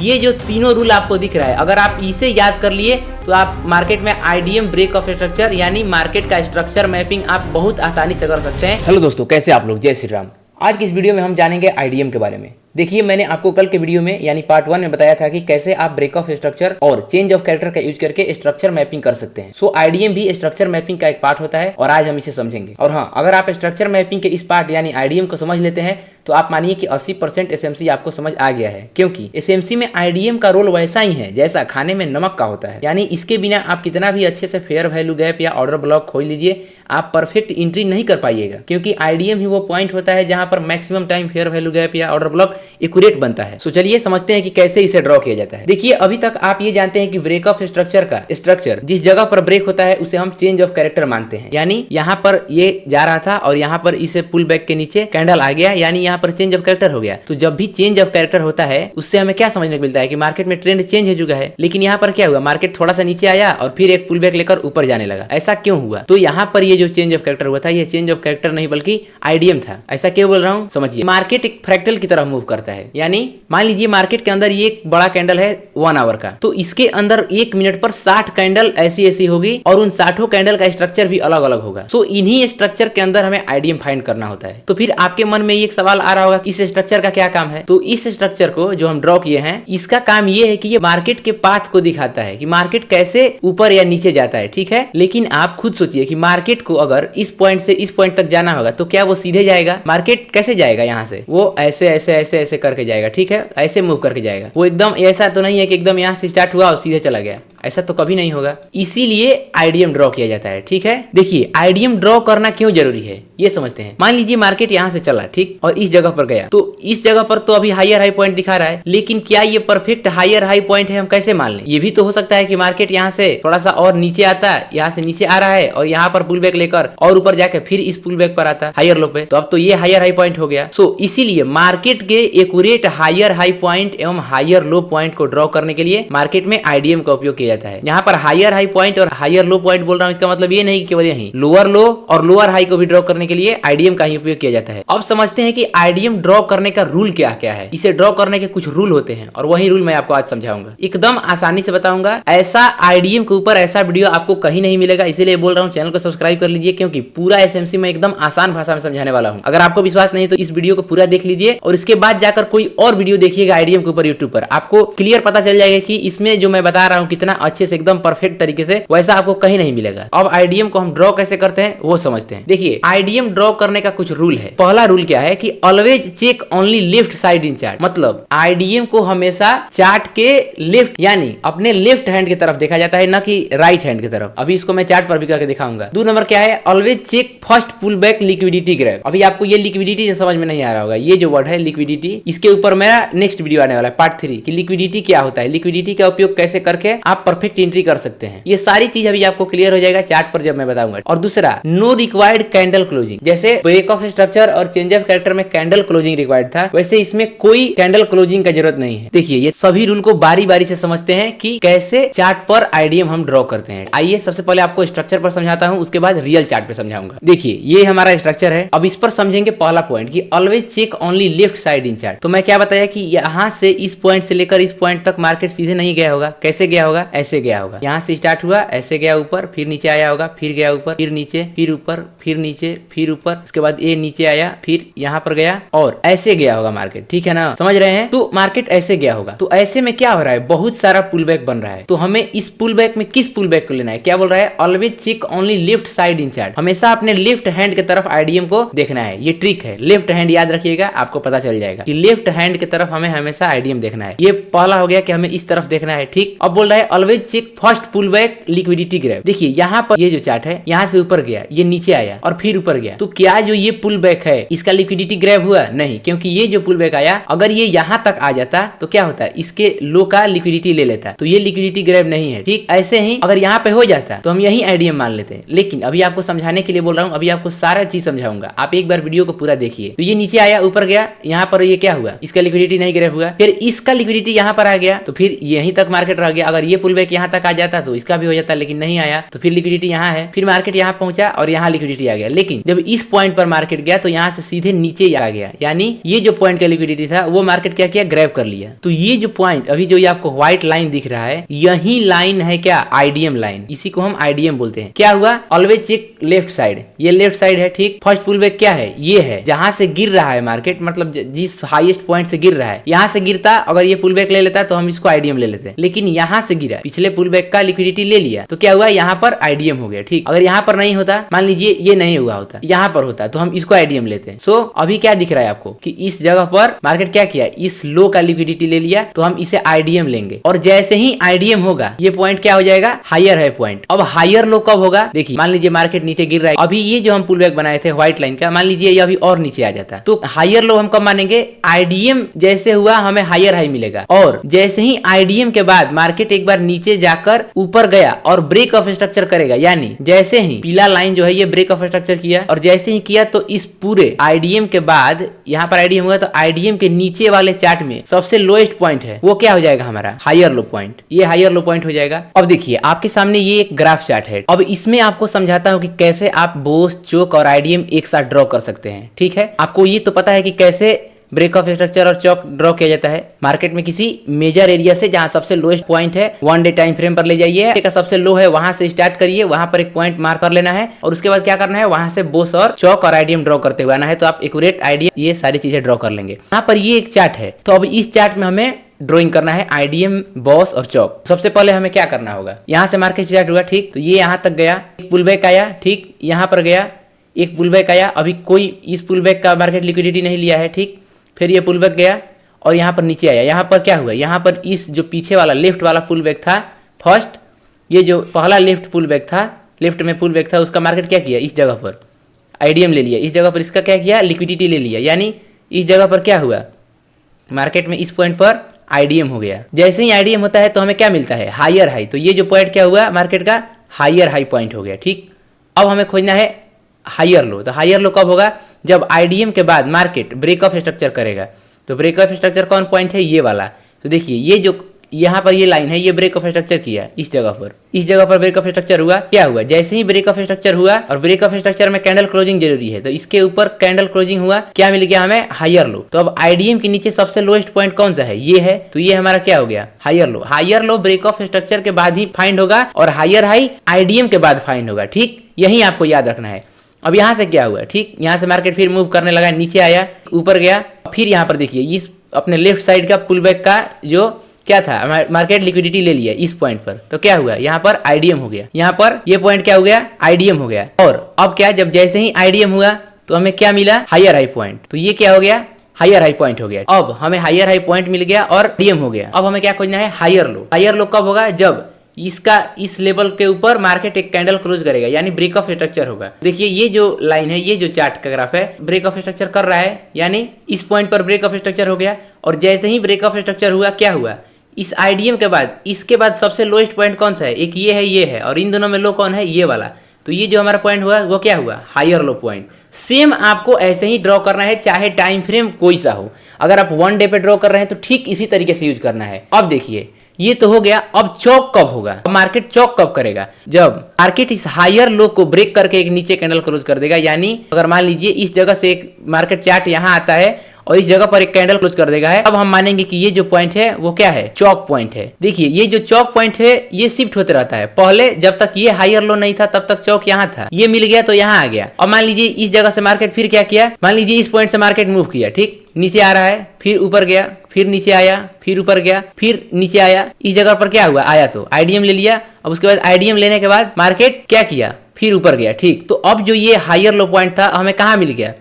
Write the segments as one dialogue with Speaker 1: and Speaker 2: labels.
Speaker 1: ये जो तीनों रूल आपको दिख रहा है, अगर आप इसे याद कर लिए तो आप मार्केट में आईडीएम ब्रेक ऑफ स्ट्रक्चर यानी मार्केट का स्ट्रक्चर मैपिंग आप बहुत आसानी से कर सकते हैं। हेलो दोस्तों, कैसे आप लोग? जय श्री राम। आज की इस वीडियो में हम जानेंगे आईडीएम के बारे में। देखिए, मैंने आपको कल के वीडियो में यानी पार्ट 1 में बताया था कि कैसे आप ब्रेक ऑफ स्ट्रक्चर और चेंज ऑफ कैरेक्टर का यूज करके स्ट्रक्चर मैपिंग कर सकते हैं। सो आईडीएम भी स्ट्रक्चर मैपिंग का एक पार्ट होता है और आज हम इसे समझेंगे। और हाँ, अगर आप स्ट्रक्चर मैपिंग के इस पार्ट यानी आईडीएम को समझ लेते हैं तो आप मानिए कि 80% एसएमसी आपको समझ आ गया है, क्योंकि एसएमसी में आईडीएम का रोल वैसा ही है जैसा खाने में नमक का होता है। यानी इसके बिना आप कितना भी अच्छे से फेयर वैल्यू गैप या ऑर्डर ब्लॉक खोल लीजिए, आप परफेक्ट एंट्री नहीं कर पाइएगा, क्योंकि आईडीएम ही वो पॉइंट होता है जहां पर maximum time fair value gap या ऑर्डर ब्लॉक एक्यूरेट बनता है। सो चलिए समझते हैं कि कैसे इसे ड्रॉ किया जाता है। देखिए, अभी तक आप ये जानते हैं कि ब्रेक ऑफ स्ट्रक्चर का स्ट्रक्चर जिस जगह पर ब्रेक होता है उसे हम चेंज ऑफ कैरेक्टर मानते हैं। यानी यहाँ पर ये जा रहा था और यहाँ पर इसे पुल बैक के नीचे कैंडल आ गया, यानी यहाँ पर चेंज ऑफ कैरेक्टर हो गया। तो जब भी चेंज ऑफ कैरेक्टर होता है उससे हमें क्या समझने को मिलता है कि मार्केट में ट्रेंड चेंज हो चुका है। लेकिन यहाँ पर क्या हुआ, मार्केट थोड़ा सा नीचे आया और फिर एक पुल बैक लेकर ऊपर जाने लगा। ऐसा क्यों हुआ? तो यहाँ पर ये जो चेंज ऑफ कैरेक्टर हुआ था, ये चेंज ऑफ कैरेक्टर नहीं बल्कि आईडीएम था। ऐसा क्यों बोल रहा हूँ, समझिए। मार्केट एक फ्रैक्टल की तरह मूव करता है, यानी मान लीजिए मार्केट के अंदर ये एक बड़ा कैंडल है 1 आवर का, तो इसके अंदर 1 मिनट पर 60 कैंडल ऐसी होगी और उन 60 कैंडल का स्ट्रक्चर भी अलग अलग होगा। सो इन्हीं स्ट्रक्चर के अंदर हमें आईडीएम फाइंड करना होता है। तो फिर आपके मन में एक सवाल आ रहा होगा कि इस स्ट्रक्चर का क्या काम है। तो इस स्ट्रक्चर को जो हम ड्रॉ किए हैं, इसका काम ये है कि ये मार्केट के पाथ को दिखाता है कि मार्केट कैसे ऊपर या नीचे जाता है, ठीक है। लेकिन आप खुद सोचिए कि मार्केट को अगर इस पॉइंट से इस पॉइंट तक जाना होगा तो क्या वो सीधे जाएगा? मार्केट कैसे जाएगा? यहाँ से वो ऐसे ऐसे ऐसे ऐसे करके जाएगा, ठीक है, ऐसे मूव करके जाएगा। वो एकदम ऐसा तो नहीं है कि एकदम यहाँ से स्टार्ट हुआ और सीधे चला गया, ऐसा तो कभी नहीं होगा। इसीलिए आईडीएम ड्रॉ किया जाता है, ठीक है। देखिए, आईडीएम ड्रॉ करना क्यों जरूरी है ये समझते हैं। मान लीजिए मार्केट यहाँ से चला, ठीक, और इस जगह पर गया, तो इस जगह पर तो अभी हायर हाई पॉइंट दिखा रहा है, लेकिन क्या ये परफेक्ट हायर हाई पॉइंट है? हम कैसे मान लें? ये भी तो हो सकता है कि मार्केट यहाँ से थोड़ा सा और नीचे आता है, यहाँ से नीचे आ रहा है और यहाँ पर पुल बैक लेकर और ऊपर जाके फिर इस पुल बैक पर आता है हायर लो पे, तो अब तो ये हायर हाई पॉइंट हो गया। सो इसीलिए मार्केट के एक्यूरेट हायर हाई पॉइंट एवं हायर लो पॉइंट को ड्रॉ करने के लिए मार्केट में आईडीएम का उपयोग किया जाता है। यहाँ पर हायर हाई पॉइंट और हायर लो पॉइंट बोल रहा हूँ, इसका मतलब ये नहीं कि केवल यही लोअर लो और लोअर हाई को भी ड्रॉ करने के लिए आईडीएम का ही उपयोग किया जाता है। अब समझते हैं कि आईडीएम ड्रॉ करने का रूल क्या क्या है। इसे ड्रॉ करने के कुछ रूल होते हैं और वही रूल मैं आपको आज समझाऊंगा, एकदम आसानी से बताऊंगा। ऐसा आईडीएम के ऊपर ऐसा वीडियो आपको कहीं नहीं मिलेगा, इसीलिए बोल रहा हूँ चैनल को सब्सक्राइब कर लीजिए, क्योंकि पूरा एसएमसी में एकदम आसान भाषा में समझाने वाला हूँ। अगर आपको विश्वास नहीं तो इस वीडियो को पूरा देख लीजिए और इसके बाद जाकर कोई और वीडियो देखिएगा आईडीएम के ऊपर यूट्यूब पर, आपको क्लियर पता चल जाएगा कि इसमें जो मैं बता रहा हूँ कितना अच्छे से एकदम परफेक्ट तरीके से, वैसा आपको कहीं नहीं मिलेगा। अब आईडीएम को हम ड्रॉ कैसे करते हैं वो समझते हैं। देखिए, आईडीएम ड्रॉ करने का कुछ रूल है। पहला रूल क्या है कि always check only left side in chart, मतलब आईडीएम को हमेशा चार्ट के लेफ्ट यानी अपने लेफ्ट हैंड की तरफ देखा जाता है, ना कि राइट हैंड की तरफ। अभी इसको मैं चार्ट पर भी करके दिखाऊंगा। 2 नंबर क्या है, always check first pull back liquidity grab. अभी आपको ये लिक्विडिटी समझ में नहीं आ रहा होगा, ये जो वर्ड है लिक्विडिटी, इसके ऊपर मेरा नेक्स्ट वीडियो आने वाला है पार्ट 3 कि लिक्विडिटी क्या होता है, लिक्विडिटी का उपयोग कैसे करके आप परफेक्ट एंट्री कर सकते हैं। ये सारी चीज अभी आपको क्लियर हो जाएगा चार्ट पर जब मैं बताऊंगा। और दूसरा, नो रिक्वायर्ड कैंडल क्लोजिंग। जैसे ब्रेक ऑफ स्ट्रक्चर और चेंज ऑफ कैरेक्टर में कैंडल क्लोजिंग रिक्वायर्ड था, वैसे इसमें कोई कैंडल क्लोजिंग का जरूरत नहीं है। देखिए, ये सभी रूल को बारी बारी से समझते हैं कि कैसे चार्ट पर आईडीएम हम ड्रॉ करते हैं। आइए सबसे पहले आपको स्ट्रक्चर पर समझाता हूं, उसके बाद रियल चार्ट पे समझाऊंगा। देखिए, ये हमारा स्ट्रक्चर है। अब इस पर समझेंगे पहला पॉइंट कि always check only left side in chart. तो मैं क्या बताया कि यहाँ से इस पॉइंट से लेकर इस पॉइंट तक मार्केट सीधे नहीं गया होगा। कैसे गया होगा? ऐसे गया होगा। यहाँ से स्टार्ट हुआ, ऐसे गया ऊपर, फिर नीचे आया होगा, फिर गया ऊपर, फिर नीचे, फिर ऊपर, फिर नीचे, फिर ऊपर, उसके बाद ये नीचे आया, फिर यहाँ पर गया और ऐसे गया होगा मार्केट, ठीक है ना, समझ रहे हैं। तो मार्केट ऐसे गया होगा। तो ऐसे में क्या हो रहा है, बहुत सारा पुल बैक बन रहा है। तो हमें इस पुल बैक में किस पुल बैक को लेना है? क्या बोल रहा है, always check only left side in chart. हमेशा अपने लेफ्ट हैंड की तरफ आईडीएम को देखना है। ये ट्रिक है, लेफ्ट हैंड याद रखिएगा, आपको पता चल जाएगा कि लेफ्ट हैंड की तरफ हमें हमेशा आईडीएम देखना है। ये पहला हो गया कि हमें इस तरफ देखना है, ठीक। अब बोल रहा है always check first pull back liquidity grab. देखिए, यहाँ पर ये जो चार्ट है, यहाँ से ऊपर गया, ये नीचे आया और फिर ऊपर गया। तो क्या जो ये पुल बैक है इसका लिक्विडिटी ग्रैब हुआ? नहीं, क्योंकि ये जो पुल बैक आया, अगर ये यहाँ तक आ जाता तो क्या होता है, इसके लो का लिक्विडिटी ले लेता, तो ये लिक्विडिटी ग्रैब नहीं है, ठीक। ऐसे ही अगर यहाँ पे हो जाता तो हम यही आईडीएम मान लेते हैं। लेकिन अभी आपको समझाने के लिए बोल रहा हूँ, अभी आपको सारा चीज समझाऊंगा, आप एक बार वीडियो को पूरा देखिए। तो ये नीचे आया, ऊपर गया, यहाँ पर ये क्या हुआ, इसका लिक्विडिटी नहीं ग्रैब हुआ। फिर इसका लिक्विडिटी यहाँ पर आ गया, तो फिर यहीं तक मार्केट रह गया। अगर ये पुल बैक यहाँ तक आ जाता तो इसका भी हो जाता, लेकिन नहीं आया, तो फिर लिक्विडिटी यहाँ है। फिर मार्केट यहाँ पहुंचा और यहाँ लिक्विडिटी आ गया। लेकिन जब इस पॉइंट पर मार्केट गया तो यहाँ से सीधे नीचे आ गया, यानी ये जो पॉइंट का लिक्विडिटी था वो मार्केट क्या किया, ग्रैब कर लिया। तो ये जो पॉइंट अभी जो ये आपको व्हाइट लाइन दिख रहा है, यही लाइन है क्या, आईडीएम लाइन, इसी को हम आईडीएम बोलते हैं। क्या हुआ, ऑलवेज चेक लेफ्ट साइड, ये लेफ्ट साइड है, ठीक। फर्स्ट पुल बैक क्या है, ये है जहां से गिर रहा है मार्केट, मतलब जिस हाईएस्ट पॉइंट से गिर रहा है, यहाँ से गिरता, अगर ये पुल बैक ले लेता तो हम इसको आईडीएम ले लेते हैं, लेकिन यहाँ से गिरा, पिछले पुल बैक का लिक्विडिटी ले लिया, तो क्या हुआ, यहाँ पर आईडीएम हो गया, ठीक। अगर यहाँ पर नहीं होता, मान लीजिए ये नहीं हुआ होता, यहाँ पर होता, तो हम इसको आईडीएम लेते हैं। सो अभी क्या दिख रहा है आपको कि इस जगह पर मार्केट क्या किया, इस लो का लिक्विडिटी ले लिया, तो हम इसे आईडीएम लेंगे, और जैसे ही आईडीएम होगा ये पॉइंट क्या हो जाएगा, हायर है पॉइंट। अब हायर लो कब होगा, देखिए मान लीजिए मार्केट नीचे गिर रहा है, अभी ये जो हम पुल बैक बनाए थे व्हाइट लाइन का, मान लीजिए ये अभी और नीचे आ जाता, तो हायर लो हम कब मानेंगे, आईडीएम जैसे हुआ हमें हायर हाई मिलेगा, और जैसे ही आईडीएम के बाद मार्केट एक बार नीचे जाकर ऊपर गया और ब्रेक ऑफ स्ट्रक्चर करेगा, यानी जैसे ही पीला लाइन जो है ये ब्रेक ऑफ स्ट्रक्चर किया, और जैसे ही किया तो इस पूरे आईडीएम के बाद यहाँ पर आईडीएम हुआ, तो आईडीएम के नीचे वाले चार्ट में सबसे लोएस्ट पॉइंट है वो क्या हो जाएगा, हमारा हायर लो पॉइंट, ये हायर लो पॉइंट हो जाएगा। अब देखिए आपके सामने ये एक ग्राफ चार्ट है, अब इसमें आपको समझाता हूँ कि कैसे आप बोस, चोक और आईडीएम एक साथ ड्रॉ कर सकते हैं, ठीक है। आपको ये तो पता है कि कैसे ब्रेक ऑफ स्ट्रक्चर और चौक ड्रॉ किया जाता है मार्केट में, किसी मेजर एरिया से जहां सबसे लोएस्ट पॉइंट है 1 डे टाइम फ्रेम पर ले जाइए, का सबसे लो है वहां से स्टार्ट करिए, वहां पर एक पॉइंट मार्क कर लेना है, और उसके बाद क्या करना है, वहां से बोस और चौक और आईडीएम ड्रॉ करते हुए आना है, तो आप एक्यूरेट आईडीएम ये सारी चीजें ड्रॉ कर लेंगे। यहाँ पर ये एक चार्ट है, तो अब इस चार्ट में हमें ड्राइंग करना है आईडीएम, बॉस और चौक। सबसे पहले हमें क्या करना होगा, यहाँ से मार्केट स्टार्ट हुआ, ठीक, तो ये यहाँ तक गया, एक पुल बैक आया, ठीक, यहाँ पर गया, एक पुल बैक आया, अभी कोई इस पुल बैक का मार्केट लिक्विडिटी नहीं लिया है, ठीक, फिर ये पुल बैक गया और यहाँ पर नीचे आया, यहाँ पर क्या हुआ, यहाँ पर इस जो पीछे वाला लेफ्ट वाला पुल बैक था, फर्स्ट ये जो पहला लेफ्ट पुल बैक था, लेफ्ट में पुल बैक था, उसका मार्केट क्या किया, इस जगह पर आईडीएम ले लिया, इस जगह पर इसका क्या किया, लिक्विडिटी ले लिया, यानी इस जगह पर क्या हुआ, मार्केट में इस पॉइंट पर आईडीएम हो गया। जैसे ही आईडीएम होता है तो हमें क्या मिलता है, हायर हाई, तो ये जो पॉइंट क्या हुआ मार्केट का, हायर हाई पॉइंट हो गया, ठीक। अब हमें खोजना है हायर लो, तो हायर लो कब होगा, जब आईडीएम के बाद मार्केट ब्रेक ऑफ स्ट्रक्चर करेगा, तो ब्रेक ऑफ स्ट्रक्चर कौन पॉइंट है, ये वाला, तो देखिए ये जो यहाँ पर ये लाइन है, ये ब्रेक ऑफ स्ट्रक्चर किया, इस जगह पर ब्रेक ऑफ स्ट्रक्चर हुआ, क्या हुआ, जैसे ही ब्रेक ऑफ स्ट्रक्चर हुआ, और ब्रेक ऑफ स्ट्रक्चर में कैंडल क्लोजिंग जरूरी है, तो इसके ऊपर कैंडल क्लोजिंग हुआ, क्या मिल गया हमें, हायर लो। तो अब आईडीएम के नीचे सबसे लोएस्ट पॉइंट कौन सा है, ये है, तो ये हमारा क्या हो गया, higher low. Higher low break of structure के बाद ही फाइंड होगा, और हायर हाई आईडीएम के बाद फाइंड होगा, ठीक, यही आपको याद रखना है। अब यहाँ से क्या हुआ, ठीक, यहाँ से मार्केट फिर मूव करने लगा, नीचे आया, ऊपर गया, फिर यहाँ पर देखिए इस अपने लेफ्ट साइड का पुल बैक का जो क्या था, मार्केट लिक्विडिटी ले लिया इस पॉइंट पर, तो क्या हुआ, यहाँ पर आईडीएम हो गया, यहाँ पर ये पॉइंट क्या हो गया, आईडीएम हो गया। और अब क्या, जब जैसे ही आईडीएम हुआ तो हमें क्या मिला, हायर हाई पॉइंट, तो ये क्या हो गया, हायर हाई पॉइंट हो गया। अब हमें हायर हाई पॉइंट मिल गया और आईडीएम हो गया। अब हमें क्या खोजना है, हायर लो। हायर लो कब होगा, जब इसका इस लेवल के ऊपर मार्केट एक कैंडल क्लोज करेगा, यानी ब्रेक ऑफ स्ट्रक्चर होगा। देखिए ये जो लाइन है, ये जो चार्ट का ग्राफ है, ब्रेक ऑफ स्ट्रक्चर कर रहा है, यानी इस पॉइंट पर ब्रेक ऑफ स्ट्रक्चर हो गया, और जैसे ही ब्रेक ऑफ स्ट्रक्चर हुआ, क्या हुआ, इस आईडीएम के बाद इसके बाद सबसे लोएस्ट पॉइंट कौन सा है, एक ये है, और इन दोनों में लो कौन है, ये वाला, तो ये जो हमारा पॉइंट हुआ वो क्या हुआ, हायर लो पॉइंट। सेम आपको ऐसे ही ड्रॉ करना है, चाहे टाइम फ्रेम कोई सा हो। अगर आप 1 डे पे ड्रॉ कर रहे हैं तो ठीक इसी तरीके से यूज करना है। अब देखिए ये तो हो गया, अब चौक कब होगा, मार्केट चौक कब करेगा, जब मार्केट इस हायर लो को ब्रेक करके एक नीचे कैंडल क्लोज कर देगा। यानी अगर मान लीजिए इस जगह से एक मार्केट चार्ट यहाँ आता है और इस जगह पर एक कैंडल क्लोज कर देगा है, अब हम मानेंगे कि ये जो पॉइंट है वो क्या है, चौक पॉइंट है। देखिए ये जो चौक पॉइंट है ये शिफ्ट होते रहता है, पहले जब तक ये हायर लो नहीं था तब तक चौक यहाँ था, ये मिल गया तो यहाँ आ गया। और मान लीजिए इस जगह से मार्केट फिर क्या किया, मान लीजिए इस पॉइंट से मार्केट मूव किया, ठीक, नीचे आ रहा है, फिर ऊपर गया, फिर नीचे आया, फिर ऊपर गया, फिर नीचे आया, इस जगह पर क्या हुआ, आया तो आईडीएम ले लिया। अब उसके बाद आईडीएम लेने के बाद मार्केट क्या किया, फिर ऊपर गया, ठीक। तो अब जो ये हायर लो पॉइंट था हमें कहाँ मिल गया,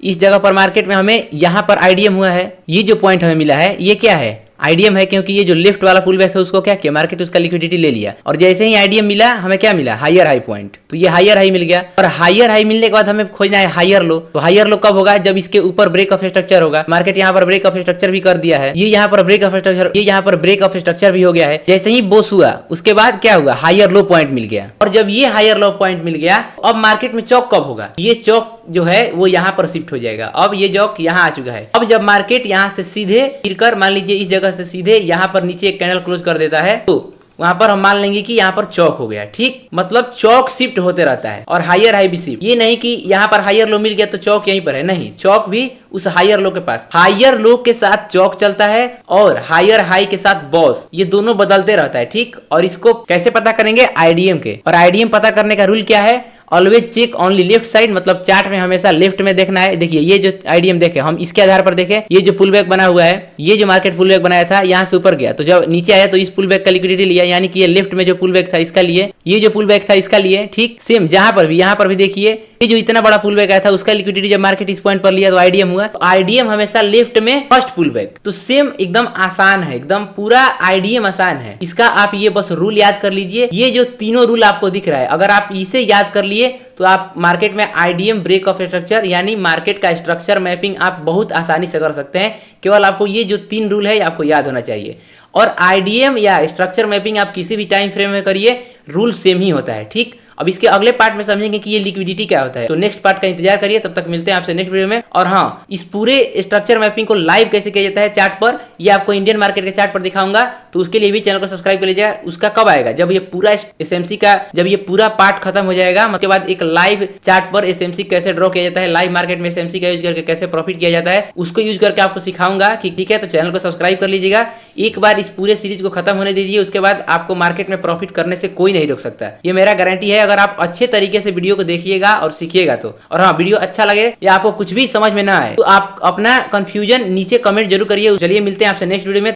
Speaker 1: इस जगह पर मार्केट में हमें यहाँ पर आईडीएम हुआ है। ये जो पॉइंट हमें मिला है ये क्या है, आईडीएम है, क्योंकि ये जो लेफ्ट वाला पुल बैक है उसको क्या किया, मार्केट उसका लिक्विडिटी ले लिया। और जैसे ही आईडीएम मिला हमें क्या मिला, हायर हाई पॉइंट, तो ये हायर हाई मिल गया। और हायर हाई मिलने के बाद हमें खोजना है हायर लो। तो हायर लो कब होगा, जब इसके ऊपर ब्रेक ऑफ स्ट्रक्चर होगा। मार्केट यहाँ पर ब्रेक ऑफ स्ट्रक्चर भी कर दिया है, ये यहाँ पर ब्रेक ऑफ स्ट्रक्चर, ये यहाँ पर ब्रेक ऑफ स्ट्रक्चर भी हो गया है। जैसे ही बोस हुआ उसके बाद क्या हुआ, हायर लो पॉइंट मिल गया। और जब ये हायर लो पॉइंट मिल गया, अब मार्केट में चौक कब होगा, ये चौक जो है वो यहाँ पर शिफ्ट हो जाएगा। अब ये चौक यहाँ आ चुका है। अब जब मार्केट यहाँ से सीधे गिरकर मान लीजिए इस जगह से सीधे यहाँ पर नीचे एक कैंडल क्लोज कर देता है, तो वहां पर हम मान लेंगे कि यहाँ पर चौक हो गया, ठीक। मतलब चौक शिफ्ट होते रहता है और हायर हाई भी शिफ्ट। ये नहीं कि यहाँ पर हायर लो मिल गया तो चौक यहीं पर है, नहीं, चौक भी उस हायर लो के पास। हायर लो के साथ चौक चलता है और हायर हाई के साथ बॉस, ये दोनों बदलते रहता है, ठीक। और इसको कैसे पता करेंगे? आईडीएम के। और आईडीएम पता करने का रूल क्या है? Always check only left side, मतलब चार्ट में हमेशा लेफ्ट में देखना है। देखिए ये जो आईडीएम देखे, हम इसके आधार पर देखें, ये जो पुल बैक बना हुआ है, ये जो मार्केट पुल बैक बनाया था यहाँ से ऊपर गया, तो जब नीचे आया तो इस पुल बैक का लिक्विडिटी लिया, यानी कि ये लेफ्ट में जो पुल बैक था इसका लिए, ये जो पुल बैक था इसका लिए, ठीक। सेम जहां पर भी, यहाँ पर भी देखिए ये जो इतना बड़ा पुल बैक आया था उसका लिक्विडिटी जब मार्केट इस पॉइंट पर लिया तो आईडीएम हुआ। तो आईडीएम हमेशा लेफ्ट में फर्स्ट पुल बैक। तो सेम एकदम आसान है, एकदम पूरा आईडीएम आसान है। इसका आप ये बस रूल याद कर लीजिए। ये जो तीनों रूल आपको दिख रहा है, अगर आप इसे याद कर लिए तो आप मार्केट में आईडीएम ब्रेक ऑफ स्ट्रक्चर यानी मार्केट का स्ट्रक्चर मैपिंग आप बहुत आसानी से कर सकते हैं। केवल आपको ये जो 3 रूल है आपको याद होना चाहिए। और आईडीएम या स्ट्रक्चर मैपिंग आप किसी भी टाइम फ्रेम में करिए, रूल सेम ही होता है, ठीक। अब इसके अगले पार्ट में समझेंगे कि ये लिक्विडिटी क्या होता है। तो नेक्स्ट पार्ट का इंतजार करिए, तब तक मिलते हैं आपसे नेक्स्ट वीडियो में। और हाँ, इस पूरे स्ट्रक्चर मैपिंग को लाइव कैसे किया जाता है चार्ट पर, ये आपको इंडियन मार्केट के चार्ट पर दिखाऊंगा, तो उसके लिए भी चैनल को सब्सक्राइब कर लीजिएगा। उसका कब आएगा? जब ये पूरा एसएमसी का, जब ये पूरा पार्ट खत्म हो जाएगा, उसके बाद एक लाइव चार्ट पर एसएमसी कैसे ड्रॉ किया जाता है, लाइव मार्केट में एसएमसी का यूज करके कैसे प्रॉफिट किया जाता है, उसको यूज करके आपको सिखाऊंगा, ठीक है। तो चैनल को सब्सक्राइब कर लीजिएगा। एक बार इस पूरे सीरीज को खत्म होने दीजिए, उसके बाद आपको मार्केट में प्रॉफिट करने से कोई नहीं रोक सकता। ये मेरा गारंटी है, अगर आप अच्छे तरीके से वीडियो को देखिएगा और सीखिएगा तो। और हाँ, वीडियो अच्छा लगे या आपको कुछ भी समझ में ना आए तो आप अपना कंफ्यूजन नीचे कमेंट जरूर करिए। चलिए मिलते हैं आपसे नेक्स्ट वीडियो में।